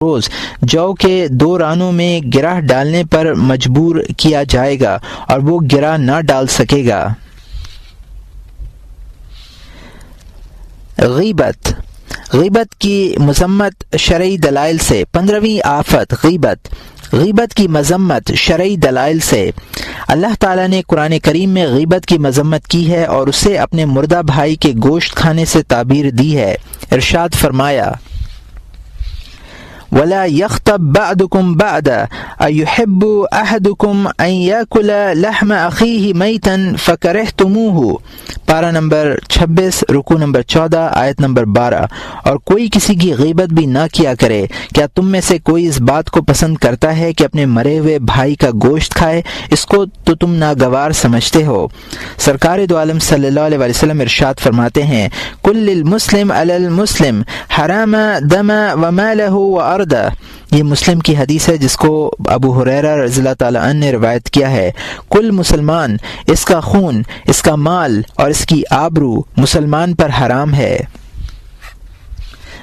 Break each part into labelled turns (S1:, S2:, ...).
S1: روز جو کے 2 رانوں میں گرہ ڈالنے پر مجبور کیا جائے گا اور وہ گرہ نہ ڈال سکے گا۔ غیبت کی مذمت شرعی دلائل سے۔ 15ویں آفت غیبت کی مذمت شرعی دلائل سے۔ اللہ تعالیٰ نے قرآن کریم میں غیبت کی مذمت کی ہے اور اسے اپنے مردہ بھائی کے گوشت کھانے سے تعبیر دی ہے۔ ارشاد فرمایا، وَلَا يَغْتَبْ بَعْضُكُمْ بَعْضًا أَيُحِبُّ أَحَدُكُمْ أَنْ يَأْكُلَ لَحْمَ أَخِيهِ مَيْتًا فَكَرِهْتُمُوهُ۔ پارہ نمبر 26 رکوع نمبر 14 آیت نمبر 12۔ اور کوئی کسی کی غیبت بھی نہ کیا کرے۔ کیا تم میں سے کوئی اس بات کو پسند کرتا ہے کہ اپنے مرے ہوئے بھائی کا گوشت کھائے؟ اس کو تو تم ناگوار سمجھتے ہو۔ سرکار دو عالم صلی اللہ علیہ وسلم ارشاد فرماتے ہیں، کل المسلم علی المسلم حرام دم ومالہ وارضہ۔ یہ مسلم کی حدیث ہے جس کو ابو ہریرہ رضی اللہ تعالی عنہ نے روایت کیا ہے۔ کل مسلمان، اس کا خون، اس کا مال اور اس کی آبرو مسلمان پر حرام ہے۔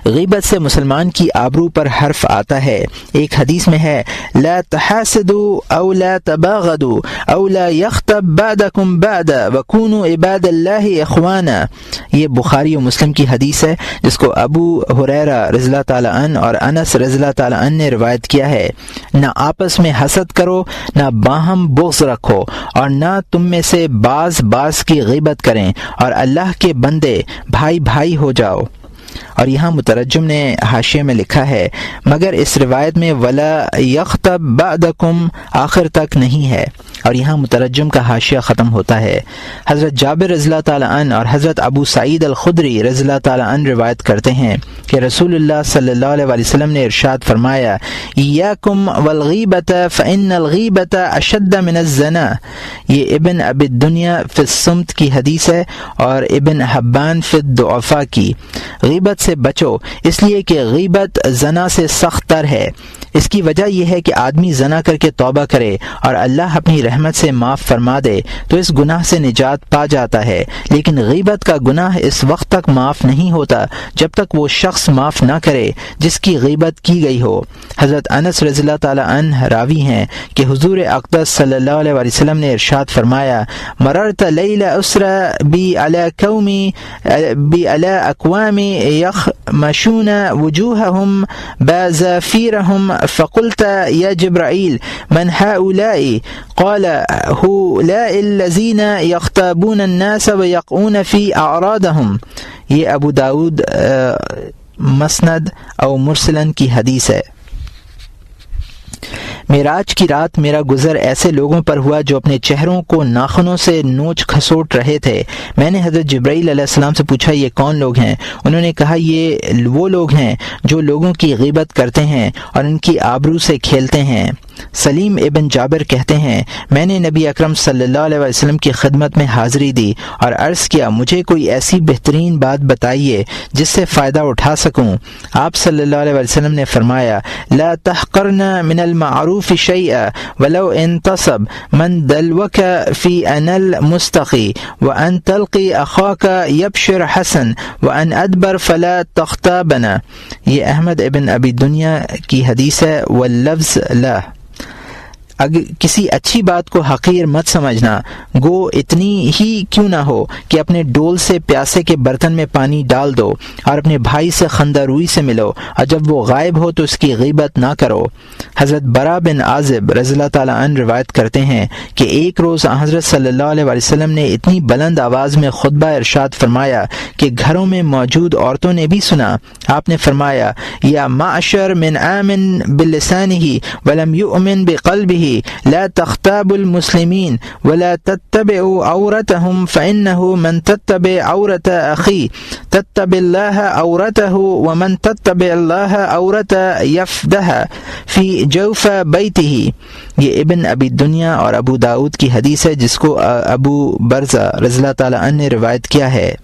S1: غیبت سے مسلمان کی آبرو پر حرف آتا ہے۔ ایک حدیث میں ہے، لا تحاسدوا او لا تباغضوا او لا یغتب بعضکم بعضا وکونوا عباد اللہ اخوانا۔ یہ بخاری و مسلم کی حدیث ہے جس کو ابو ہریرہ رضی اللہ تعالی عنہ اور انس رضی اللہ تعالی عنہ نے روایت کیا ہے۔ نہ آپس میں حسد کرو، نہ باہم بغض رکھو، اور نہ تم میں سے بعض کی غیبت کریں، اور اللہ کے بندے بھائی بھائی ہو جاؤ۔ اور یہاں مترجم نے حاشیے میں لکھا ہے، مگر اس روایت میں ولا یغتب بعضکم آخر تک نہیں ہے، اور یہاں مترجم کا حاشیہ ختم ہوتا ہے۔ حضرت جابر رضی اللہ تعالی عنہ اور حضرت ابو سعید الخدری رضی اللہ تعالی عنہ روایت کرتے ہیں کہ رسول اللہ صلی اللہ علیہ وسلم نے ارشاد فرمایا، ایاکم والغیبۃ فإن الغیبۃ اشد من الزنا۔ یہ ابن ابی الدنیا فی الصمت کی حدیث ہے اور ابن حبان فی الضعفاء کی۔ غیبت سے بچو، اس لیے کہ غیبت زنا سے سخت تر ہے۔ اس کی وجہ یہ ہے کہ آدمی زنا کر کے توبہ کرے اور اللہ اپنی رحمت سے معاف فرما دے تو اس گناہ سے نجات پا جاتا ہے، لیکن غیبت کا گناہ اس وقت تک معاف نہیں ہوتا جب تک وہ شخص معاف نہ کرے جس کی غیبت کی گئی ہو۔ حضرت انس رضی اللہ تعالی عنہ راوی ہیں کہ حضور اقدس صلی اللہ علیہ وسلم نے ارشاد فرمایا، مررت لیل اسرا بی علی اقوام یخمشون وجوہہم بازافیرہم فقلت یا جبرائیل من هؤلاء؟ قال هؤلاء الذین یغتابون الناس ویقعون فی اعراضہم۔ یہ ابو داود مسند او مرسلن کی حدیث ہے۔ معراج کی رات میرا گزر ایسے لوگوں پر ہوا جو اپنے چہروں کو ناخنوں سے نوچ کھسوٹ رہے تھے۔ میں نے حضرت جبرائیل علیہ السلام سے پوچھا، یہ کون لوگ ہیں؟ انہوں نے کہا، یہ وہ لوگ ہیں جو لوگوں کی غیبت کرتے ہیں اور ان کی آبرو سے کھیلتے ہیں۔ سلیم ابن جابر کہتے ہیں، میں نے نبی اکرم صلی اللہ علیہ وسلم کی خدمت میں حاضری دی اور عرض کیا، مجھے کوئی ایسی بہترین بات بتائیے جس سے فائدہ اٹھا سکوں۔ آپ صلی اللہ علیہ وسلم نے فرمایا، لا تحقرن من المعروف شیئا ولو انتصب من دلوک فی ان المستقی وان تلقی اخاک یبشر حسن وان ادبر فلا تختابنا۔ یہ احمد ابن ابی دنیا کی حدیث ہے، واللفظ لا۔ اگر کسی اچھی بات کو حقیر مت سمجھنا، گو اتنی ہی کیوں نہ ہو کہ اپنے ڈول سے پیاسے کے برتن میں پانی ڈال دو، اور اپنے بھائی سے خندہ روئی سے ملو، اور جب وہ غائب ہو تو اس کی غیبت نہ کرو۔ حضرت برا بن عازب رضی اللہ تعالی عنہ روایت کرتے ہیں کہ ایک روز حضرت صلی اللہ علیہ وسلم نے اتنی بلند آواز میں خطبہ ارشاد فرمایا کہ گھروں میں موجود عورتوں نے بھی سنا۔ آپ نے فرمایا، یا معشر من آمن بلسانہ ولم یؤمن بقلبہ لا تغتابوا المسلمین ولا تتبعوا عورتهم فإنه من تتبع عورت اخی تتبع اللہ عورتہ ومن تتبع اللہ عورت یفدہ فی جوف بیتہ۔ یہ ابن ابی دنیا اور ابو داود کی حدیث ہے جس کو ابو برزہ رضی اللہ تعالی عنہ نے روایت کیا ہے۔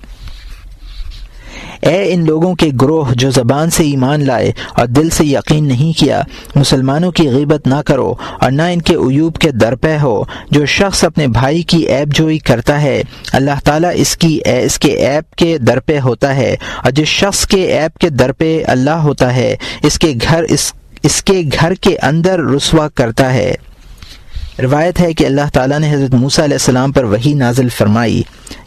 S1: اے ان لوگوں کے گروہ جو زبان سے ایمان لائے اور دل سے یقین نہیں کیا، مسلمانوں کی غیبت نہ کرو اور نہ ان کے عیوب کے درپے ہو۔ جو شخص اپنے بھائی کی عیب جوئی کرتا ہے، اللہ تعالیٰ اس کے عیب کے درپے ہوتا ہے، اور جس شخص کے عیب کے درپے اللہ ہوتا ہے، اس کے گھر اس اس کے گھر کے اندر رسوا کرتا ہے۔ روایت ہے کہ اللہ تعالیٰ نے حضرت موسیٰ علیہ السلام پر وحی نازل فرمائی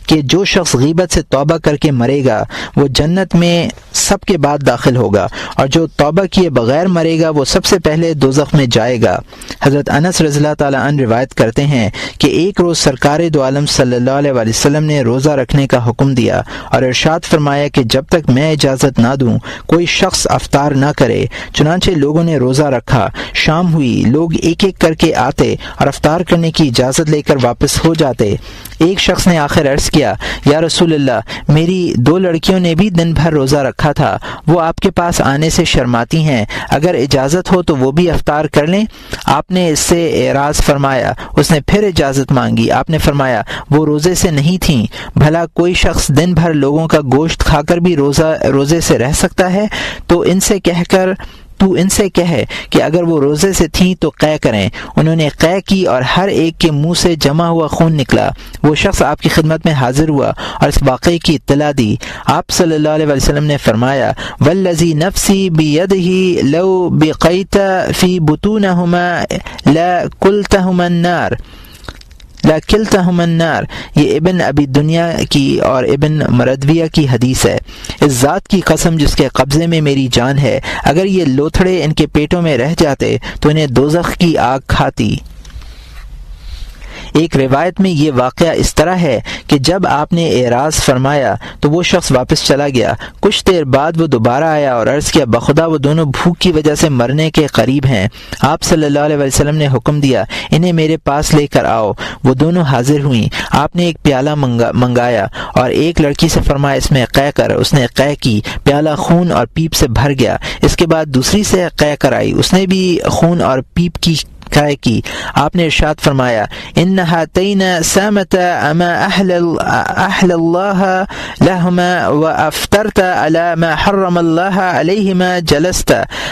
S1: کہ جو شخص غیبت سے توبہ کر کے مرے گا وہ جنت میں سب کے بعد داخل ہوگا، اور جو توبہ کیے بغیر مرے گا وہ سب سے پہلے دوزخ میں جائے گا۔ حضرت انس رضی اللہ تعالیٰ عنہ روایت کرتے ہیں کہ ایک روز سرکار دو عالم صلی اللہ علیہ وسلم نے روزہ رکھنے کا حکم دیا اور ارشاد فرمایا کہ جب تک میں اجازت نہ دوں کوئی شخص افطار نہ کرے۔ چنانچہ لوگوں نے روزہ رکھا، شام ہوئی، لوگ ایک ایک کر کے آتے اور افطار کرنے کی اجازت لے کر واپس ہو جاتے۔ ایک شخص نے آخر عرض کیا، یا رسول اللہ، میری 2 لڑکیوں نے بھی دن بھر روزہ رکھا تھا، وہ آپ کے پاس آنے سے شرماتی ہیں، اگر اجازت ہو تو وہ بھی افطار کر لیں؟ آپ نے اس سے اعراض فرمایا۔ اس نے پھر اجازت مانگی۔ آپ نے فرمایا وہ روزے سے نہیں تھیں، بھلا کوئی شخص دن بھر لوگوں کا گوشت کھا کر بھی روزے سے رہ سکتا ہے؟ تو ان سے کہے کہ اگر وہ روزے سے تھیں تو قے کریں۔ انہوں نے قے کی اور ہر ایک کے منہ سے جمع ہوا خون نکلا۔ وہ شخص آپ کی خدمت میں حاضر ہوا اور اس واقعے کی اطلاع دی۔ آپ صلی اللہ علیہ وسلم نے فرمایا، والذی نفسی بیدہ لو بقیت فی بطونہما لکلتہما النار۔ یہ ابن ابی دنیا کی اور ابن مردویہ کی حدیث ہے۔ اس ذات کی قسم جس کے قبضے میں میری جان ہے، اگر یہ لوتھڑے ان کے پیٹوں میں رہ جاتے تو انہیں دوزخ کی آگ کھاتی۔ ایک روایت میں یہ واقعہ اس طرح ہے کہ جب آپ نے اعراض فرمایا تو وہ شخص واپس چلا گیا۔ کچھ دیر بعد وہ دوبارہ آیا اور عرض کیا، بخدا وہ دونوں بھوک کی وجہ سے مرنے کے قریب ہیں۔ آپ صلی اللہ علیہ وسلم نے حکم دیا، انہیں میرے پاس لے کر آؤ۔ وہ دونوں حاضر ہوئیں۔ آپ نے ایک پیالہ منگایا اور ایک لڑکی سے فرمایا اس میں قے کر۔ اس نے قے کی، پیالہ خون اور پیپ سے بھر گیا۔ اس کے بعد دوسری سے قے کرائی، اس نے بھی خون اور پیپ کی قے کی۔ آپ نے ارشاد فرمایا، ان ہاتین سامت اما احل اللہ لہما وافطرت علی ما حرم اللہ علیہما جلست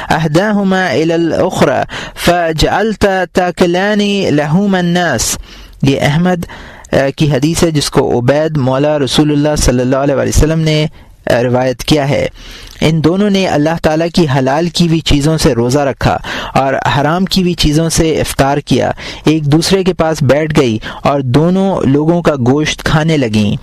S1: احداہما الی الاخرى فجعلت تاکلان لہما الناس۔ یہ احمد کی حدیث ہے جس کو عبید مولا رسول اللہ صلی اللہ علیہ وسلم نے روایت کیا ہے۔ ان دونوں نے اللہ تعالیٰ کی حلال کی ہوئی چیزوں سے روزہ رکھا اور حرام کی ہوئی چیزوں سے افطار کیا، ایک دوسرے کے پاس بیٹھ گئی اور دونوں لوگوں کا گوشت کھانے لگیں۔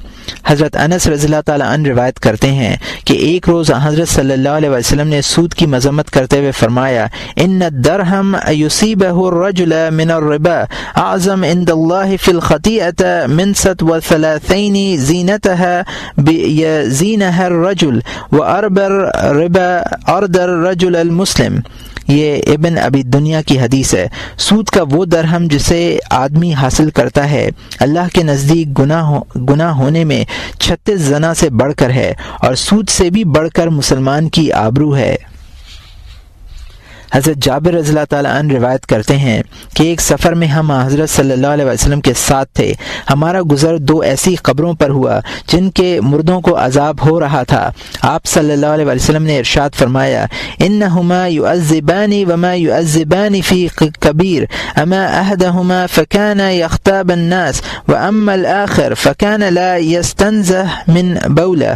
S1: حضرت انس رضی اللہ تعالیٰ عنہ روایت کرتے ہیں کہ ایک روز حضرت صلی اللہ علیہ وسلم نے سود کی مذمت کرتے ہوئے فرمایا، ان الدرہم یصیبہ الرجل من الربا اعظم عند اللہ فی الخطیئۃ من 37 زینتها یزینها الرجل واربر ربا اردر رجل المسلم۔ یہ ابن ابی دنیا کی حدیث ہے۔ سود کا وہ درہم جسے آدمی حاصل کرتا ہے اللہ کے نزدیک گناہ ہونے میں 36 زنا سے بڑھ کر ہے، اور سود سے بھی بڑھ کر مسلمان کی آبرو ہے۔ حضرت جابر رضی اللہ تعالیٰ عنہ روایت کرتے ہیں کہ ایک سفر میں ہم حضرت صلی اللہ علیہ وسلم کے ساتھ تھے۔ ہمارا گزر 2 ایسی قبروں پر ہوا جن کے مردوں کو عذاب ہو رہا تھا۔ آپ صلی اللہ علیہ وسلم نے ارشاد فرمایا، انہما یعذبان وما یعذبان فی کبیر اما احدہما فکان یختاب الناس واما الاخر فکان لا یستنزہ من بولہ۔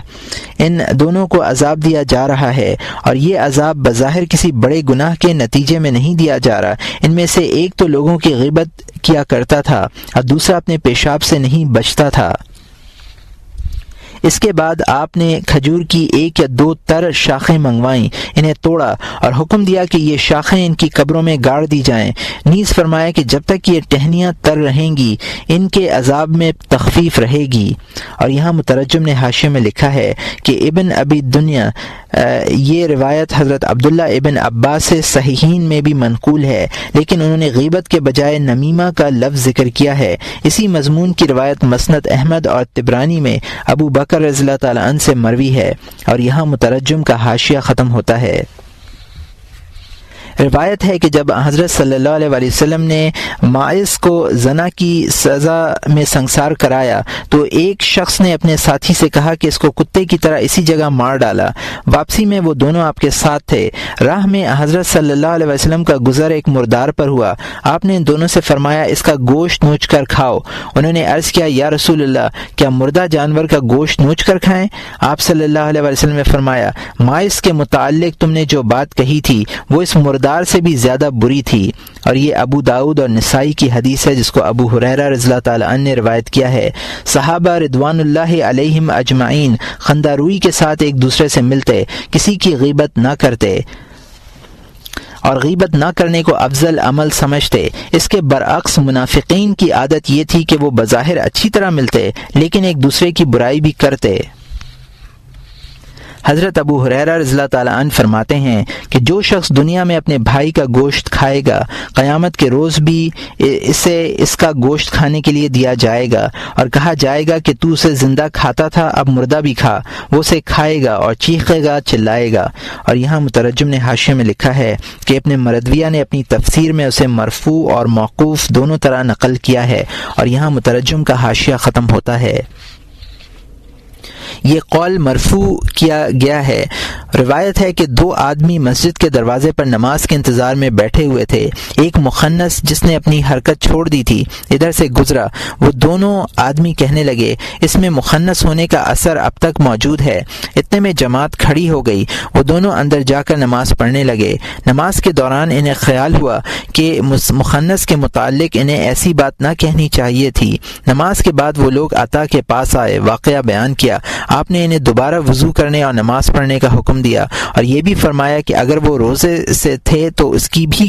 S1: ان دونوں کو عذاب دیا جا رہا ہے، اور یہ عذاب بظاہر کسی بڑے گناہ کے نتیجے میں نہیں دیا جا رہا۔ ان میں سے ایک تو لوگوں کی غیبت کیا کرتا تھا اور دوسرا اپنے پیشاب سے نہیں بچتا تھا۔ اس کے بعد آپ نے کھجور کی 1 یا 2 تر شاخیں منگوائیں، انہیں توڑا اور حکم دیا کہ یہ شاخیں ان کی قبروں میں گاڑ دی جائیں۔ نیز فرمایا کہ جب تک یہ ٹہنیاں تر رہیں گی ان کے عذاب میں تخفیف رہے گی۔ اور یہاں مترجم نے حاشیے میں لکھا ہے کہ ابن ابی دنیا یہ روایت حضرت عبداللہ ابن عباس سے صحیحین میں بھی منقول ہے، لیکن انہوں نے غیبت کے بجائے نمیمہ کا لفظ ذکر کیا ہے۔ اسی مضمون کی روایت مسند احمد اور طبرانی میں ابو بکر رضی اللہ تعالیٰ عنہ سے مروی ہے، اور یہاں مترجم کا حاشیہ ختم ہوتا ہے۔ روایت ہے کہ جب حضرت صلی اللہ علیہ وسلم نے ماعز کو زنا کی سزا میں سنگسار کرایا تو ایک شخص نے اپنے ساتھی سے کہا کہ اس کو کتے کی طرح اسی جگہ مار ڈالا۔ واپسی میں وہ دونوں آپ کے ساتھ تھے۔ راہ میں حضرت صلی اللہ علیہ وسلم کا گزر ایک مردار پر ہوا۔ آپ نے ان دونوں سے فرمایا اس کا گوشت نوچ کر کھاؤ۔ انہوں نے عرض کیا، یا رسول اللہ، کیا مردہ جانور کا گوشت نوچ کر کھائیں؟ آپ صلی اللہ علیہ وسلم نے فرمایا، ماعز کے متعلق تم نے جو بات کہی تھی وہ اس مردار تلوار سے بھی زیادہ بری تھی۔ اور یہ ابو داؤد اور نسائی کی حدیث ہے جس کو ابو ہریرہ رضی اللہ تعالی عنہ نے روایت کیا ہے۔ صحابہ رضوان اللہ علیہم اجمعین خندہ روئی کے ساتھ ایک دوسرے سے ملتے، کسی کی غیبت نہ کرتے اور غیبت نہ کرنے کو افضل عمل سمجھتے۔ اس کے برعکس منافقین کی عادت یہ تھی کہ وہ بظاہر اچھی طرح ملتے لیکن ایک دوسرے کی برائی بھی کرتے۔ حضرت ابو ہریرہ رضی اللہ تعالیٰ عنہ فرماتے ہیں کہ جو شخص دنیا میں اپنے بھائی کا گوشت کھائے گا، قیامت کے روز بھی اسے اس کا گوشت کھانے کے لیے دیا جائے گا اور کہا جائے گا کہ تو اسے زندہ کھاتا تھا، اب مردہ بھی کھا۔ وہ اسے کھائے گا اور چیخے گا، چلائے گا۔ اور یہاں مترجم نے حاشیے میں لکھا ہے کہ ابن مردویہ نے اپنی تفسیر میں اسے مرفوع اور موقوف دونوں طرح نقل کیا ہے، اور یہاں مترجم کا حاشیہ ختم ہوتا ہے۔ یہ قول مرفوع کیا گیا ہے۔ روایت ہے کہ دو آدمی مسجد کے دروازے پر نماز کے انتظار میں بیٹھے ہوئے تھے۔ ایک مخنث جس نے اپنی حرکت چھوڑ دی تھی ادھر سے گزرا۔ وہ دونوں آدمی کہنے لگے، اس میں مخنث ہونے کا اثر اب تک موجود ہے۔ اتنے میں جماعت کھڑی ہو گئی۔ وہ دونوں اندر جا کر نماز پڑھنے لگے۔ نماز کے دوران انہیں خیال ہوا کہ مخنث کے متعلق انہیں ایسی بات نہ کہنی چاہیے تھی۔ نماز کے بعد وہ لوگ عطا کے پاس آئے، واقعہ بیان کیا۔ آپ نے انہیں دوبارہ وضو کرنے اور نماز پڑھنے کا حکم دیا اور یہ بھی فرمایا کہ اگر وہ روزے سے تھے تو اس کی بھی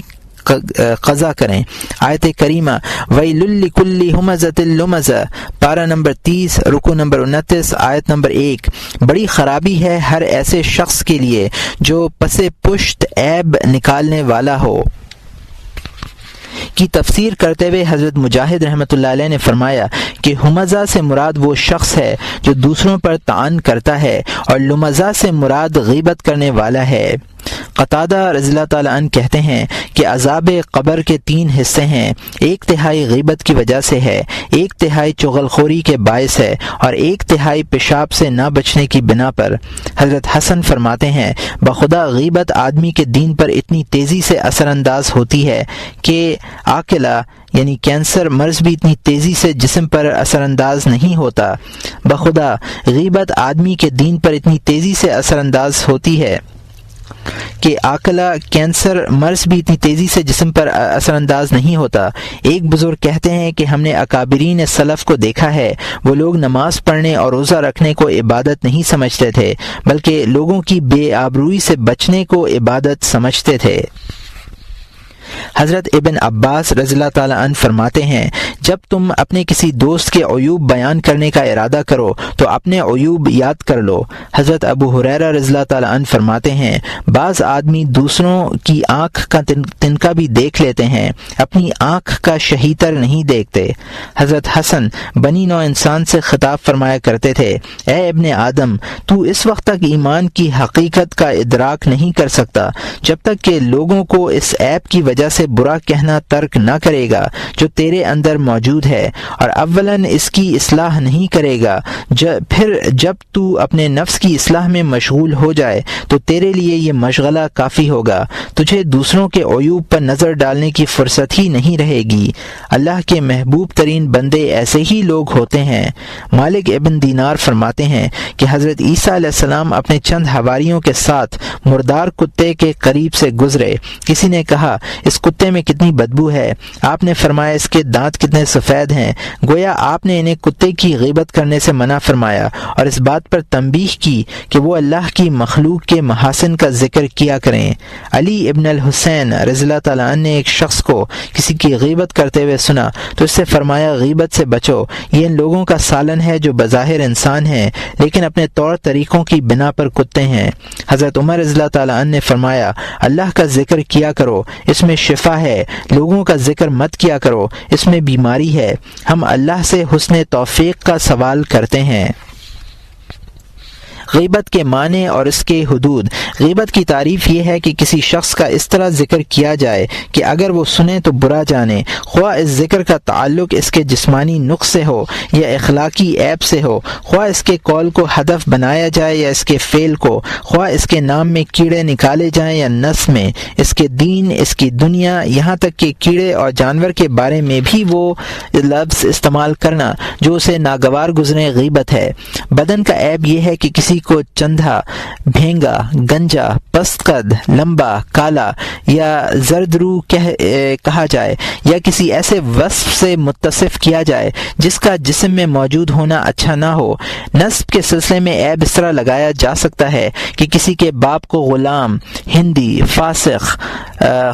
S1: قضا کریں۔ آیت کریمہ ویل لکل ہمزۃ لمزہ، پارہ نمبر 30، رکوع نمبر 29، آیت نمبر 1۔ بڑی خرابی ہے ہر ایسے شخص کے لیے جو پس پشت عیب نکالنے والا ہو۔ کی تفسیر کرتے ہوئے حضرت مجاہد رحمۃ اللہ علیہ نے فرمایا کہ ہمزہ سے مراد وہ شخص ہے جو دوسروں پر طعن کرتا ہے اور لمزہ سے مراد غیبت کرنے والا ہے۔ قتادہ رضی اللہ تعالیٰ عنہ کہتے ہیں کہ عذاب قبر کے 3 حصے ہیں، 1/3 غیبت کی وجہ سے ہے، 1/3 چغل خوری کے باعث ہے اور 1/3 پیشاب سے نہ بچنے کی بنا پر۔ حضرت حسن فرماتے ہیں بخدا غیبت آدمی کے دین پر اتنی تیزی سے اثر انداز ہوتی ہے کہ عاقلہ یعنی کینسر مرض بھی اتنی تیزی سے جسم پر اثر انداز نہیں ہوتا۔ بخدا غیبت آدمی کے دین پر اتنی تیزی سے اثر انداز ہوتی ہے کہ عاقلہ کینسر مرض بھی اتنی تیزی سے جسم پر اثر انداز نہیں ہوتا۔ ایک بزرگ کہتے ہیں کہ ہم نے اکابرین سلف کو دیکھا ہے، وہ لوگ نماز پڑھنے اور روزہ رکھنے کو عبادت نہیں سمجھتے تھے بلکہ لوگوں کی بے آبروئی سے بچنے کو عبادت سمجھتے تھے۔ حضرت ابن عباس رضی اللہ تعالیٰ عنہ فرماتے ہیں جب تم اپنے کسی دوست کے عیوب بیان کرنے کا ارادہ کرو تو اپنے عیوب یاد کر لو۔ حضرت ابو ہریرہ رضی اللہ تعالیٰ عنہ فرماتے ہیں بعض آدمی دوسروں کی آنکھ کا تنکا بھی دیکھ لیتے ہیں، اپنی آنکھ کا شہیتر نہیں دیکھتے۔ حضرت حسن بنی نوع انسان سے خطاب فرمایا کرتے تھے اے ابن آدم، تو اس وقت تک ایمان کی حقیقت کا ادراک نہیں کر سکتا جب تک کہ لوگوں کو اس عیب کی وجہ سے برا کہنا ترک نہ کرے گا جو تیرے اندر موجود ہے، اور اولاً اس کی اصلاح نہیں کرے گا، پھر جب تو اپنے نفس کی اصلاح میں مشغول ہو جائے تو تیرے لیے یہ مشغلہ کافی ہوگا، تجھے دوسروں کے عیوب پر نظر ڈالنے کی فرصت ہی نہیں رہے گی۔ اللہ کے محبوب ترین بندے ایسے ہی لوگ ہوتے ہیں۔ مالک ابن دینار فرماتے ہیں کہ حضرت عیسیٰ علیہ السلام اپنے چند حواریوں کے ساتھ مردار کتے کے قریب سے گزرے۔ کسی نے کہا اس کتے میں کتنی بدبو ہے؟ آپ نے فرمایا اس کے دانت کتنے سفید ہیں، گویا آپ نے انہیں کتے کی غیبت کرنے سے منع فرمایا اور اس بات پر تنبیہ کی کہ وہ اللہ کی مخلوق کے محاسن کا ذکر کیا کریں۔ علی ابن الحسین رضی اللہ تعالیٰ عنہ نے ایک شخص کو کسی کی غیبت کرتے ہوئے سنا تو اس سے فرمایا غیبت سے بچو، یہ ان لوگوں کا سالن ہے جو بظاہر انسان ہیں لیکن اپنے طور طریقوں کی بنا پر کتے ہیں۔ حضرت عمر رضی اللہ تعالیٰ عنہ نے فرمایا اللہ کا ذکر کیا کرو، اس میں شفا ہے، لوگوں کا ذکر مت کیا کرو، اس میں بیماری ہے۔ ہم اللہ سے حسن توفیق کا سوال کرتے ہیں۔ غیبت کے معنی اور اس کے حدود۔ غیبت کی تعریف یہ ہے کہ کسی شخص کا اس طرح ذکر کیا جائے کہ اگر وہ سنے تو برا جانے، خواہ اس ذکر کا تعلق اس کے جسمانی نقص سے ہو یا اخلاقی عیب سے ہو، خواہ اس کے قول کو ہدف بنایا جائے یا اس کے فعل کو، خواہ اس کے نام میں کیڑے نکالے جائیں یا نس میں، اس کے دین، اس کی دنیا، یہاں تک کہ کیڑے اور جانور کے بارے میں بھی وہ لفظ استعمال کرنا جو اسے ناگوار گزرے غیبت ہے۔ بدن کا عیب یہ ہے کہ کسی کو چندھا، بھینگا، گنجا، پست قد، لمبا، کالا یا زرد رو کہا جائے یا کسی ایسے وصف سے متصف کیا جائے جس کا جسم میں موجود ہونا اچھا نہ ہو۔ نسب کے سلسلے میں عیب اس طرح لگایا جا سکتا ہے کہ کسی کے باپ کو غلام، ہندی، فاسق،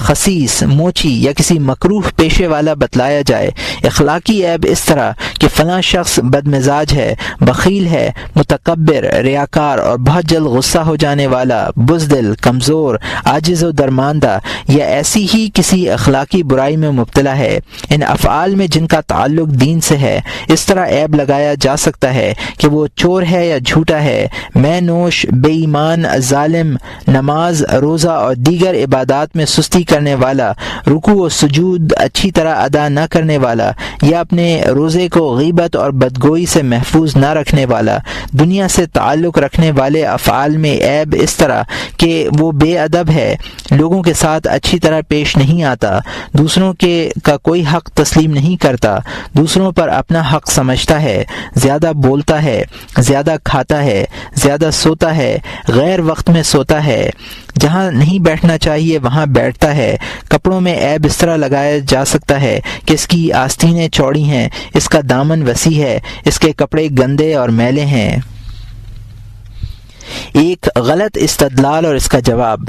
S1: خسیس، موچی یا کسی مکروہ پیشے والا بتلایا جائے۔ اخلاقی عیب اس طرح کہ فلاں شخص بدمزاج ہے، بخیل ہے، متکبر، ریاکار اور بہت جلد غصہ ہو جانے والا، بزدل، کمزور، عاجز و درماندہ یا ایسی ہی کسی اخلاقی برائی میں مبتلا ہے۔ ان افعال میں جن کا تعلق دین سے ہے اس طرح عیب لگایا جا سکتا ہے کہ وہ چور ہے یا جھوٹا ہے، میں نوش، بے ایمان، ظالم، نماز، روزہ اور دیگر عبادات میں سستی کرنے والا، رکوع و سجود اچھی طرح ادا نہ کرنے والا یا اپنے روزے کو غیبت اور بدگوئی سے محفوظ نہ رکھنے والا۔ دنیا سے تعلق رکھنے والے افعال میں عیب اس طرح کہ وہ بے ادب ہے، لوگوں کے ساتھ اچھی طرح پیش نہیں آتا، دوسروں کا کوئی حق تسلیم نہیں کرتا، دوسروں پر اپنا حق سمجھتا ہے، زیادہ بولتا ہے، زیادہ کھاتا ہے، زیادہ سوتا ہے، غیر وقت میں سوتا ہے، جہاں نہیں بیٹھنا چاہیے وہاں بیٹھتا ہے۔ کپڑوں میں عیب اس طرح لگایا جا سکتا ہے کہ اس کی آستینیں چوڑی ہیں، اس کا دامن وسیع ہے، اس کے کپڑے گندے اور میلے ہیں۔ ایک غلط استدلال اور اس کا جواب۔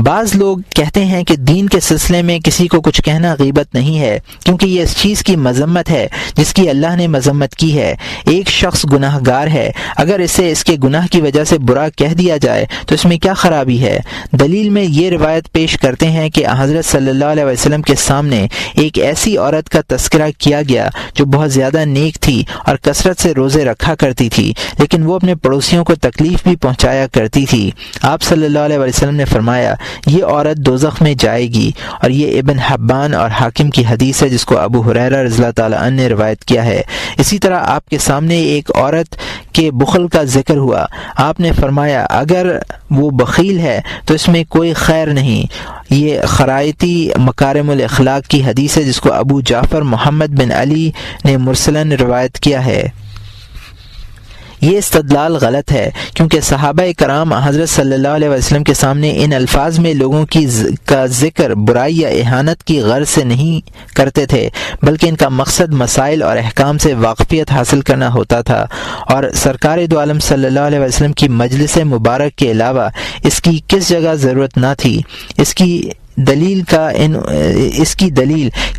S1: بعض لوگ کہتے ہیں کہ دین کے سلسلے میں کسی کو کچھ کہنا غیبت نہیں ہے کیونکہ یہ اس چیز کی مذمت ہے جس کی اللہ نے مذمت کی ہے۔ ایک شخص گناہ گار ہے، اگر اسے اس کے گناہ کی وجہ سے برا کہہ دیا جائے تو اس میں کیا خرابی ہے؟ دلیل میں یہ روایت پیش کرتے ہیں کہ حضرت صلی اللہ علیہ وسلم کے سامنے ایک ایسی عورت کا تذکرہ کیا گیا جو بہت زیادہ نیک تھی اور کثرت سے روزے رکھا کرتی تھی، لیکن وہ اپنے پڑوسیوں کو تکلیف بھی پہنچایا کرتی تھی۔ آپ صلی اللہ علیہ وسلم نے فرمایا یہ عورت دوزخ میں جائے گی، اور یہ ابن حبان اور حاکم کی حدیث ہے جس کو ابو ہریرہ رضی اللہ تعالی عنہ نے روایت کیا ہے۔ اسی طرح آپ کے سامنے ایک عورت کے بخل کا ذکر ہوا، آپ نے فرمایا اگر وہ بخیل ہے تو اس میں کوئی خیر نہیں۔ یہ خرائطی مکارم الاخلاق کی حدیث ہے جس کو ابو جعفر محمد بن علی نے مرسلاً روایت کیا ہے۔ یہ استدلال غلط ہے کیونکہ صحابہ کرام حضرت صلی اللہ علیہ وسلم کے سامنے ان الفاظ میں لوگوں کا ذکر برائی یا اہانت کی غرض سے نہیں کرتے تھے، بلکہ ان کا مقصد مسائل اور احکام سے واقفیت حاصل کرنا ہوتا تھا، اور سرکار دو عالم صلی اللہ علیہ وسلم کی مجلس مبارک کے علاوہ اس کی کس جگہ ضرورت نہ تھی۔ اس کی دلیل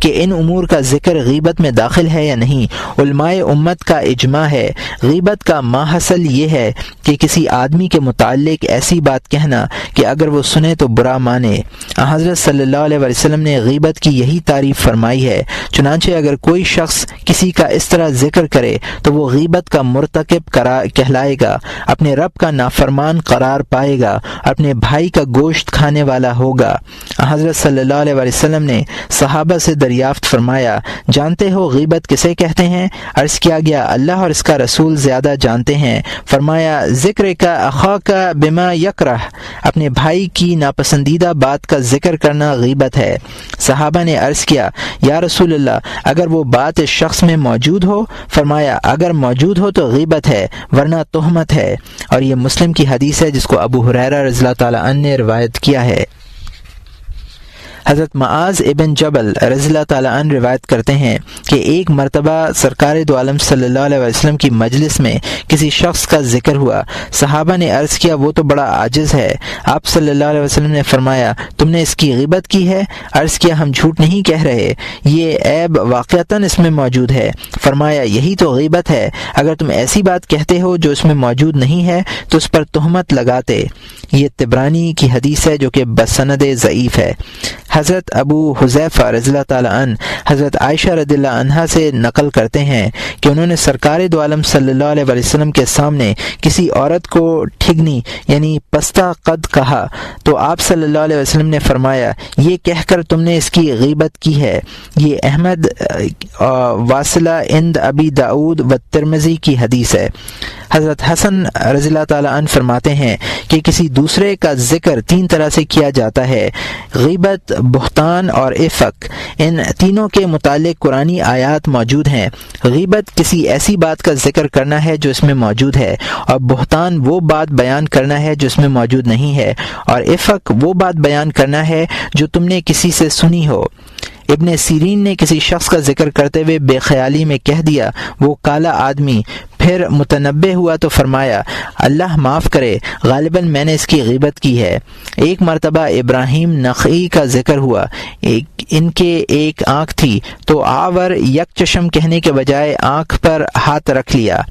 S1: کہ ان امور کا ذکر غیبت میں داخل ہے یا نہیں، علماء امت کا اجماع ہے۔ غیبت کا ماحصل یہ ہے کہ کسی آدمی کے متعلق ایسی بات کہنا کہ اگر وہ سنے تو برا مانے۔ حضرت صلی اللہ علیہ وسلم نے غیبت کی یہی تعریف فرمائی ہے، چنانچہ اگر کوئی شخص کسی کا اس طرح ذکر کرے تو وہ غیبت کا مرتکب کہلائے گا، اپنے رب کا نافرمان قرار پائے گا، اپنے بھائی کا گوشت کھانے والا ہوگا۔ حضرت صلی اللہ علیہ وسلم نے صحابہ سے دریافت فرمایا جانتے ہو غیبت کسے کہتے ہیں؟ عرض کیا گیا اللہ اور اس کا رسول زیادہ جانتے ہیں۔ فرمایا ذکر کا اخاک بما یکرہ، اپنے بھائی کی ناپسندیدہ بات کا ذکر کرنا غیبت ہے۔ صحابہ نے عرض کیا یا رسول اللہ اگر وہ بات اس شخص میں موجود ہو؟ فرمایا اگر موجود ہو تو غیبت ہے ورنہ تہمت ہے، اور یہ مسلم کی حدیث ہے جس کو ابو ہریرہ رضی اللہ تعالی عنہ نے روایت کیا ہے۔ حضرت معاذ ابن جبل رضی اللہ تعالیٰ عنہ روایت کرتے ہیں کہ ایک مرتبہ سرکار دو عالم صلی اللہ علیہ وسلم کی مجلس میں کسی شخص کا ذکر ہوا۔ صحابہ نے عرض کیا وہ تو بڑا عاجز ہے۔ آپ صلی اللہ علیہ وسلم نے فرمایا تم نے اس کی غیبت کی ہے؟ عرض کیا ہم جھوٹ نہیں کہہ رہے، یہ عیب واقعتاً اس میں موجود ہے۔ فرمایا یہی تو غیبت ہے، اگر تم ایسی بات کہتے ہو جو اس میں موجود نہیں ہے تو اس پر تہمت لگاتے۔ یہ طبرانی کی حدیث ہے جو کہ بسند ضعیف ہے۔ حضرت ابو حذیفہ رضی اللہ تعالی عنہ حضرت عائشہ رضی اللہ عنہا سے نقل کرتے ہیں کہ انہوں نے سرکار دو عالم صلی اللہ علیہ وسلم کے سامنے کسی عورت کو ٹھگنی یعنی پستہ قد کہا تو آپ صلی اللہ علیہ وسلم نے فرمایا یہ کہہ کر تم نے اس کی غیبت کی ہے۔ یہ احمد واصلہ عند ابی داود و ترمذی کی حدیث ہے۔ حضرت حسن رضی اللہ تعالی عنہ فرماتے ہیں کہ کسی دوسرے کا ذکر تین طرح سے کیا جاتا ہے، غیبت بہتان اور افک، ان تینوں کے متعلق قرآنی آیات موجود ہیں۔ غیبت کسی ایسی بات کا ذکر کرنا ہے جو اس میں موجود ہے، اور بہتان وہ بات بیان کرنا ہے جو اس میں موجود نہیں ہے، اور افک وہ بات بیان کرنا ہے جو تم نے کسی سے سنی ہو۔ ابن سیرین نے کسی شخص کا ذکر کرتے ہوئے بے خیالی میں کہہ دیا وہ کالا آدمی، پھر متنبہ ہوا تو فرمایا اللہ معاف کرے، غالباً میں نے اس کی غیبت کی ہے۔ ایک مرتبہ ابراہیم نخعی کا ذکر ہوا، ان کے ایک آنکھ تھی تو آور یک چشم کہنے کے بجائے آنکھ پر ہاتھ رکھ لیا۔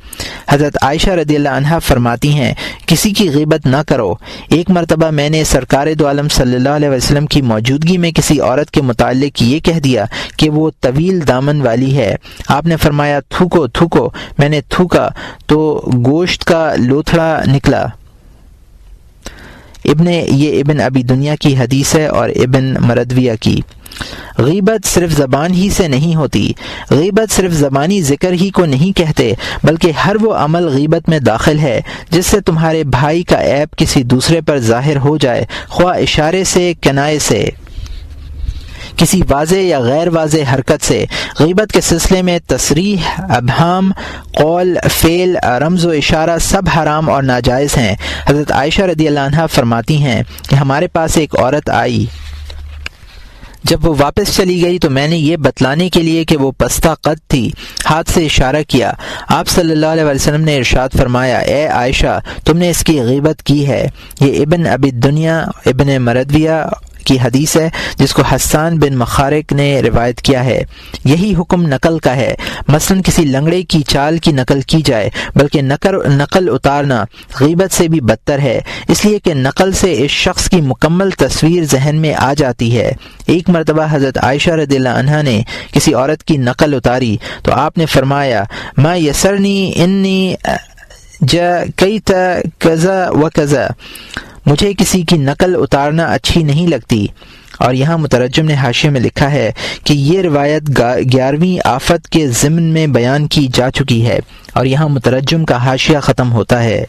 S1: حضرت عائشہ رضی اللہ عنہا فرماتی ہیں کسی کی غیبت نہ کرو۔ ایک مرتبہ میں نے سرکار دو عالم صلی اللہ علیہ وسلم کی موجودگی میں کسی عورت کے متعلق یہ کہہ دیا کہ وہ طویل دامن والی ہے۔ آپ نے فرمایا تھوکو تھوکو، میں نے تھوکا تو گوشت کا لوتھڑا نکلا۔ یہ ابن ابی دنیا کی حدیث ہے اور ابن مردویہ کی۔ غیبت صرف زبان ہی سے نہیں ہوتی۔ غیبت صرف زبانی ذکر ہی کو نہیں کہتے، بلکہ ہر وہ عمل غیبت میں داخل ہے جس سے تمہارے بھائی کا عیب کسی دوسرے پر ظاہر ہو جائے، خواہ اشارے سے، کنائے سے، کسی واضح یا غیر واضح حرکت سے۔ غیبت کے سلسلے میں تصریح، ابہام، قول، فعل، رمز و اشارہ سب حرام اور ناجائز ہیں۔ حضرت عائشہ رضی اللہ عنہا فرماتی ہیں کہ ہمارے پاس ایک عورت آئی، جب وہ واپس چلی گئی تو میں نے یہ بتلانے کے لیے کہ وہ پستہ قد تھی ہاتھ سے اشارہ کیا۔ آپ صلی اللہ علیہ وسلم نے ارشاد فرمایا اے عائشہ تم نے اس کی غیبت کی ہے۔ یہ ابن ابی دنیا ابن مردویہ کی حدیث ہے جس کو حسان بن مخارق نے روایت کیا ہے۔ یہی حکم نقل کا ہے، مثلا کسی لنگڑے کی چال کی نقل کی جائے، بلکہ نقل اتارنا غیبت سے بھی بدتر ہے، اس لیے کہ نقل سے اس شخص کی مکمل تصویر ذہن میں آ جاتی ہے۔ ایک مرتبہ حضرت عائشہ رضی اللہ عنہا نے کسی عورت کی نقل اتاری تو آپ نے فرمایا ما یسرنی انی جاکیت کذا و کذا، مجھے کسی کی نقل اتارنا اچھی نہیں لگتی۔ اور یہاں مترجم نے حاشیے میں لکھا ہے کہ یہ روایت 11ویں آفت کے ضمن میں بیان کی جا چکی ہے، اور یہاں مترجم کا حاشیہ ختم ہوتا ہے۔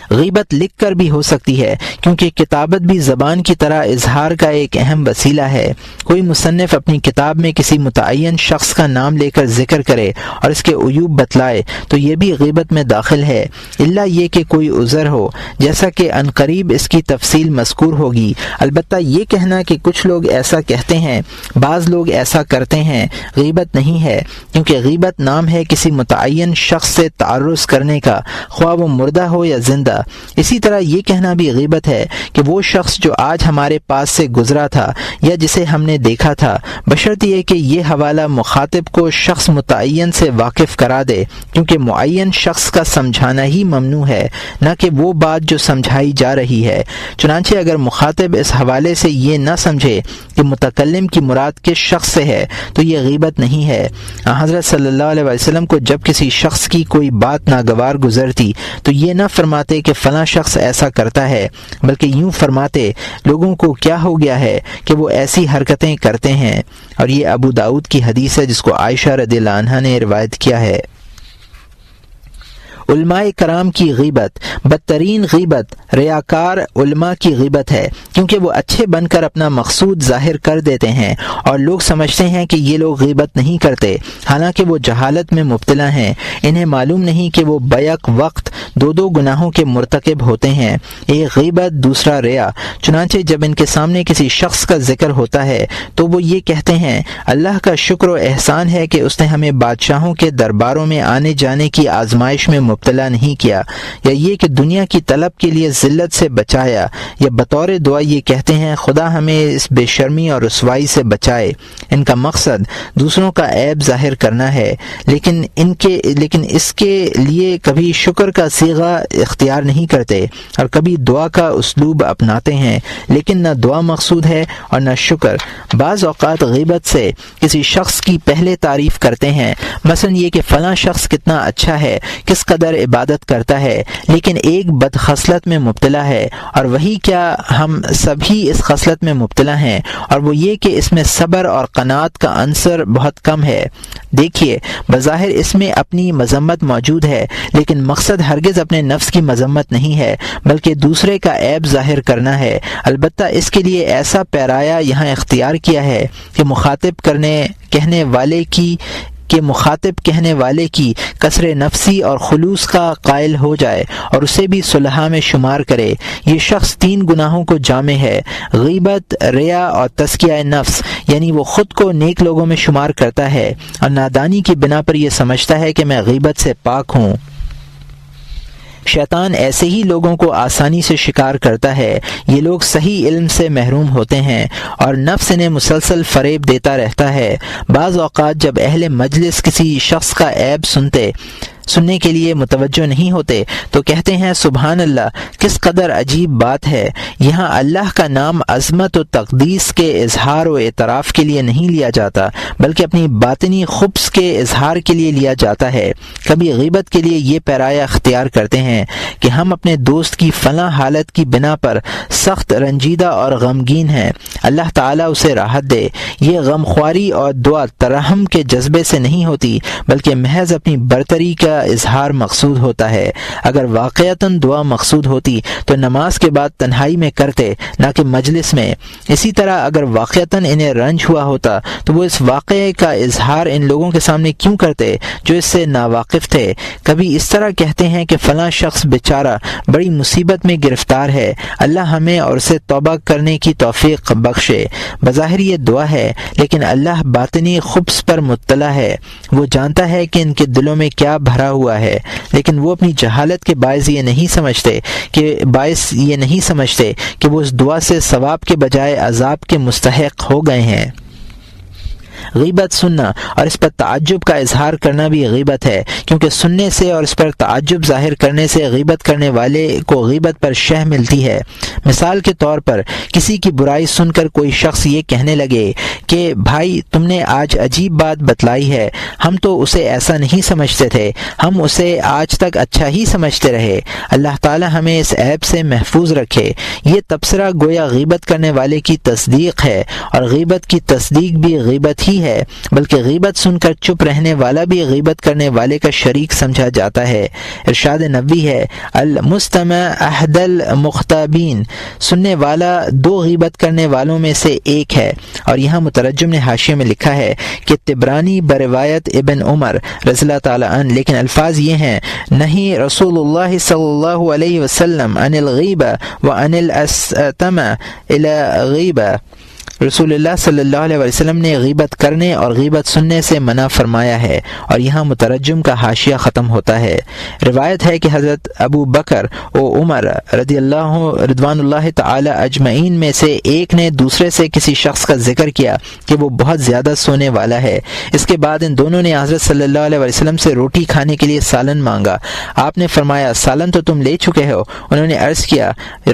S1: غیبت لکھ کر بھی ہو سکتی ہے کیونکہ کتابت بھی زبان کی طرح اظہار کا ایک اہم وسیلہ ہے۔ کوئی مصنف اپنی کتاب میں کسی متعین شخص کا نام لے کر ذکر کرے اور اس کے عیوب بتلائے تو یہ بھی غیبت میں داخل ہے، الا یہ کہ کوئی عذر ہو، جیسا کہ عنقریب اس کی تفصیل مذکور ہوگی۔ البتہ یہ کہنا کہ کچھ لوگ ایسا کہتے ہیں، بعض لوگ ایسا کرتے ہیں، غیبت نہیں ہے، کیونکہ غیبت نام ہے کسی متعین شخص سے تعرض کرنے کا، خواہ وہ مردہ ہو یا زندہ۔ اسی طرح یہ کہنا بھی غیبت ہے کہ وہ شخص جو آج ہمارے پاس سے گزرا تھا یا جسے ہم نے دیکھا تھا، بشرط یہ کہ یہ حوالہ مخاطب کو شخص متعین سے واقف کرا دے، کیونکہ معین شخص کا سمجھانا ہی ممنوع ہے، نہ کہ وہ بات جو سمجھائی جا رہی ہے۔ چنانچہ اگر مخاطب اس حوالے سے یہ نہ سمجھے کہ متکلم کی مراد کس شخص سے ہے تو یہ غیبت نہیں ہے۔ حضرت صلی اللہ علیہ وسلم کو جب کسی شخص کی کوئی بات ناگوار گزرتی تو یہ نہ فرماتے کہ فلاں شخص ایسا کرتا ہے، بلکہ یوں فرماتے لوگوں کو کیا ہو گیا ہے کہ وہ ایسی حرکتیں کرتے ہیں۔ اور یہ ابو داؤد کی حدیث ہے جس کو عائشہ رضی اللہ عنہا نے روایت کیا ہے۔ علماء کرام کی غیبت، بدترین غیبت ریاکار علماء کی غیبت ہے، کیونکہ وہ اچھے بن کر اپنا مقصود ظاہر کر دیتے ہیں اور لوگ سمجھتے ہیں کہ یہ لوگ غیبت نہیں کرتے، حالانکہ وہ جہالت میں مبتلا ہیں۔ انہیں معلوم نہیں کہ وہ بیک وقت دو گناہوں کے مرتکب ہوتے ہیں، ایک غیبت دوسرا ریا۔ چنانچہ جب ان کے سامنے کسی شخص کا ذکر ہوتا ہے تو وہ یہ کہتے ہیں اللہ کا شکر و احسان ہے کہ اس نے ہمیں بادشاہوں کے درباروں میں آنے جانے کی آزمائش میں مبتلا نہیں کیا، یا یہ کہ دنیا کی طلب کے لیے ذلت سے بچایا، یا بطور دعا یہ کہتے ہیں خدا ہمیں اس بے شرمی اور رسوائی سے بچائے۔ ان کا مقصد دوسروں کا عیب ظاہر کرنا ہے، لیکن اس کے لیے کبھی شکر کا صیغہ اختیار نہیں کرتے اور کبھی دعا کا اسلوب اپناتے ہیں، لیکن نہ دعا مقصود ہے اور نہ شکر۔ بعض اوقات غیبت سے کسی شخص کی پہلے تعریف کرتے ہیں، مثلا یہ کہ فلاں شخص کتنا اچھا ہے، کس قدر قدر عبادت کرتا ہے لیکن ایک بد خصلت میں مبتلا ہے، اور وہی کیا ہم سبھی اس خصلت میں مبتلا ہیں، اور وہ یہ کہ اس میں صبر اور قناعت کا عنصر بہت کم ہے۔ دیکھیے، بظاہر اس میں اپنی مذمت موجود ہے، لیکن مقصد ہرگز اپنے نفس کی مذمت نہیں ہے بلکہ دوسرے کا عیب ظاہر کرنا ہے۔ البتہ اس کے لیے ایسا پیرایا یہاں اختیار کیا ہے کہ مخاطب کہنے والے کی کسر نفسی اور خلوص کا قائل ہو جائے اور اسے بھی صلحاء میں شمار کرے۔ یہ شخص 3 گناہوں کو جامع ہے: غیبت، ریا اور تزکیہ نفس، یعنی وہ خود کو نیک لوگوں میں شمار کرتا ہے اور نادانی کی بنا پر یہ سمجھتا ہے کہ میں غیبت سے پاک ہوں۔ شیطان ایسے ہی لوگوں کو آسانی سے شکار کرتا ہے۔ یہ لوگ صحیح علم سے محروم ہوتے ہیں اور نفس انہیں مسلسل فریب دیتا رہتا ہے۔ بعض اوقات جب اہل مجلس کسی شخص کا عیب سننے کے لیے متوجہ نہیں ہوتے تو کہتے ہیں سبحان اللہ، کس قدر عجیب بات ہے، یہاں اللہ کا نام عظمت و تقدیس کے اظہار و اعتراف کے لیے نہیں لیا جاتا بلکہ اپنی باطنی خبث کے اظہار کے لیے لیا جاتا ہے۔ کبھی غیبت کے لیے یہ پیرایا اختیار کرتے ہیں کہ ہم اپنے دوست کی فلاں حالت کی بنا پر سخت رنجیدہ اور غمگین ہیں، اللہ تعالیٰ اسے راحت دے۔ یہ غمخواری اور دعا ترحم کے جذبے سے نہیں ہوتی بلکہ محض اپنی برتری کا اظہار مقصود ہوتا ہے۔ اگر واقعتاً دعا مقصود ہوتی تو نماز کے بعد تنہائی میں کرتے، نہ کہ مجلس میں۔ اسی طرح اگر واقعتاً انہیں رنج ہوا ہوتا تو وہ اس واقعے کا اظہار ان لوگوں کے سامنے کیوں کرتے جو اس سے ناواقف تھے؟ کبھی اس طرح کہتے ہیں کہ فلاں شخص بیچارہ بڑی مصیبت میں گرفتار ہے، اللہ ہمیں اور اسے توبہ کرنے کی توفیق بخشے۔ بظاہر یہ دعا ہے لیکن اللہ باطنی خبث پر مطلع ہے، وہ جانتا ہے کہ ان کے دلوں میں کیا بھرا ہوا ہے، لیکن وہ اپنی جہالت کے باعث یہ نہیں سمجھتے کہ وہ اس دعا سے ثواب کے بجائے عذاب کے مستحق ہو گئے ہیں۔ غیبت سننا اور اس پر تعجب کا اظہار کرنا بھی غیبت ہے، کیونکہ سننے سے اور اس پر تعجب ظاہر کرنے سے غیبت کرنے والے کو غیبت پر شہ ملتی ہے۔ مثال کے طور پر کسی کی برائی سن کر کوئی شخص یہ کہنے لگے کہ بھائی تم نے آج عجیب بات بتلائی ہے، ہم تو اسے ایسا نہیں سمجھتے تھے، ہم اسے آج تک اچھا ہی سمجھتے رہے، اللہ تعالی ہمیں اس عیب سے محفوظ رکھے۔ یہ تبصرہ گویا غیبت کرنے والے کی تصدیق ہے، اور غیبت کی تصدیق بھی غیبت ہی ہے، بلکہ غیبت سن کر چپ رہنے والا بھی غیبت کرنے والے کا شریک سمجھا جاتا ہے۔ ارشاد نبوی ہے المستمع احد المخطبین، سننے والا 2 غیبت کرنے والوں میں سے ایک ہے۔ اور یہاں مترجم نے حاشیے میں لکھا ہے کہ طبرانی بروایت ابن عمر رضی اللہ تعالی عنہ، لیکن الفاظ یہ ہیں نہیں رسول اللہ صلی اللہ علیہ وسلم عن الغیبہ وعن الاستمع الی غیبہ، رسول اللہ صلی اللہ علیہ وسلم نے غیبت کرنے اور غیبت سننے سے منع فرمایا ہے۔ اور یہاں مترجم کا حاشیہ ختم ہوتا ہے۔ روایت ہے کہ حضرت ابو بکر و عمر رضوان اللہ تعالی اجمعین میں سے ایک نے دوسرے سے کسی شخص کا ذکر کیا کہ وہ بہت زیادہ سونے والا ہے۔ اس کے بعد ان دونوں نے حضرت صلی اللہ علیہ وسلم سے روٹی کھانے کے لیے سالن مانگا۔ آپ نے فرمایا سالن تو تم لے چکے ہو۔ انہوں نے عرض کیا یا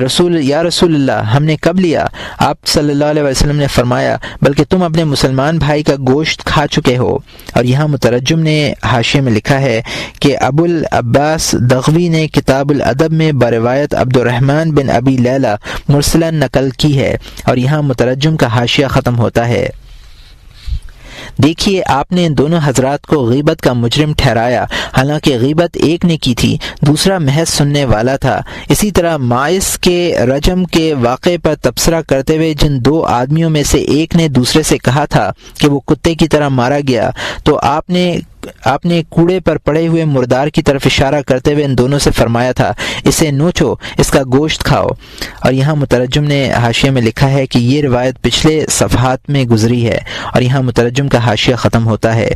S1: رسول اللہ ہم نے کب لیا؟ آپ صلی اللہ علیہ وسلم نے فرمایا بلکہ تم اپنے مسلمان بھائی کا گوشت کھا چکے ہو۔ اور یہاں مترجم نے حاشیے میں لکھا ہے کہ ابو العباس دغوی نے کتاب الادب میں بروایت عبد الرحمن بن ابی لیلہ مرسلا نقل کی ہے۔ اور یہاں مترجم کا حاشیہ ختم ہوتا ہے۔ دیکھیے آپ نے ان دونوں حضرات کو غیبت کا مجرم ٹھہرایا، حالانکہ غیبت ایک نے کی تھی، دوسرا محض سننے والا تھا۔ اسی طرح ماعز کے رجم کے واقعے پر تبصرہ کرتے ہوئے جن 2 آدمیوں میں سے ایک نے دوسرے سے کہا تھا کہ وہ کتے کی طرح مارا گیا، تو آپ نے کوڑے پر پڑے ہوئے مردار کی طرف اشارہ کرتے ہوئے ان دونوں سے فرمایا تھا اسے نوچو، اس کا گوشت کھاؤ۔ اور یہاں مترجم نے حاشیے میں لکھا ہے کہ یہ روایت پچھلے صفحات میں گزری ہے۔ اور یہاں مترجم کا حاشیہ ختم ہوتا ہے۔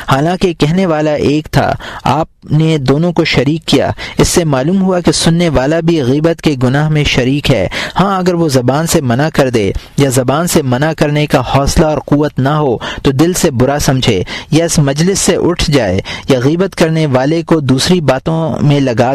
S1: حالانکہ کہنے والا ایک تھا، آپ نے دونوں کو شریک کیا، اس سے معلوم ہوا کہ سننے والا بھی غیبت کے گناہ میں شریک ہے۔ ہاں اگر وہ زبان سے منع کر دے یا زبان سے منع کرنے کا حوصلہ اور قوت نہ ہو تو دل سے برا سمجھے یا اس مجلس سے اٹھ جائے یا غیبت کرنے والے کو دوسری باتوں میں لگا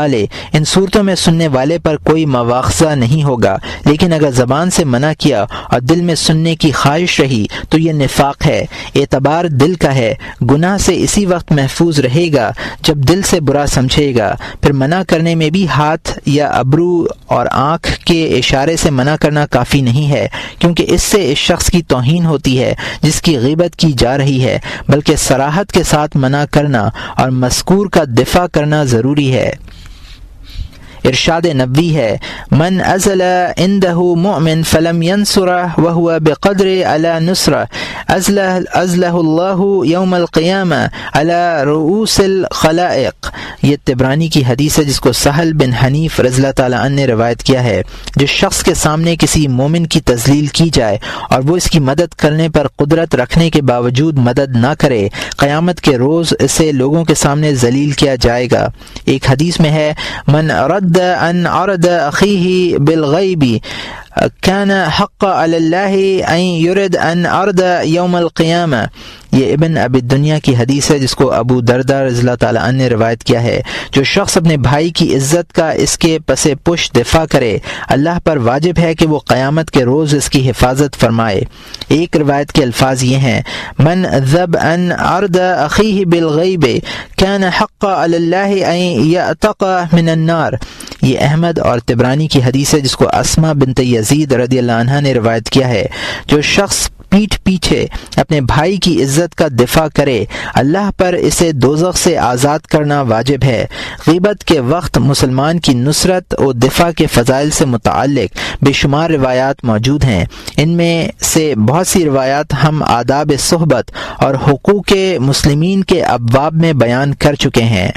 S1: لے، ان صورتوں میں سننے والے پر کوئی مواخذہ نہیں ہوگا، لیکن اگر زبان سے منع کیا اور دل میں سننے کی خواہش رہی تو یہ نفاق ہے۔ اعتبار دل کا ہے، گناہ سے اسی وقت محفوظ رہے گا جب دل سے برا سمجھے گا۔ پھر منع کرنے میں بھی ہاتھ یا ابرو اور آنکھ کے اشارے سے منع کرنا کافی نہیں ہے، کیونکہ اس سے اس شخص کی توہین ہوتی ہے جس کی غیبت کی جا رہی ہے، بلکہ صراحت کے ساتھ منع کرنا اور مذکور کا دفاع کرنا ضروری ہے۔ ارشاد نبوی ہے، من ازل عنده مؤمن فلم ينصره وهو بقدر على نصره ازله الله يوم القيامة على رؤوس الخلائق۔ یہ طبرانی کی حدیث ہے جس کو سہل بن حنیف رضی اللہ تعالیٰ عنہ نے روایت کیا ہے۔ جس شخص کے سامنے کسی مومن کی تذلیل کی جائے اور وہ اس کی مدد کرنے پر قدرت رکھنے کے باوجود مدد نہ کرے، قیامت کے روز اسے لوگوں کے سامنے ذلیل کیا جائے گا۔ ایک حدیث میں ہے، من رد ان عرض اخیہ بالغیب کان حق علی اللہ ان یرد ان عرض یوم القیامہ۔ یہ ابن ابی دنیا کی حدیث ہے جس کو ابو درداء رضی اللہ تعالیٰ عنہ نے روایت کیا ہے۔ جو شخص اپنے بھائی کی عزت کا اس کے پس پش دفاع کرے، اللہ پر واجب ہے کہ وہ قیامت کے روز اس کی حفاظت فرمائے۔ ایک روایت کے الفاظ یہ ہیں، من ذب ان عرض اخیہ بالغیب کان حق علی اللہ ان یعتق من النار۔ یہ احمد اور طبرانی کی حدیث ہے جس کو اسما بنت یزید رضی اللہ عنہ نے روایت کیا ہے۔ جو شخص پیٹھ پیچھے اپنے بھائی کی عزت کا دفاع کرے، اللہ پر اسے دوزخ سے آزاد کرنا واجب ہے۔ غیبت کے وقت مسلمان کی نصرت و دفاع کے فضائل سے متعلق بے شمار روایات موجود ہیں۔ ان میں سے بہت سی روایات ہم آداب صحبت اور حقوق مسلمین کے ابواب میں بیان کر چکے ہیں۔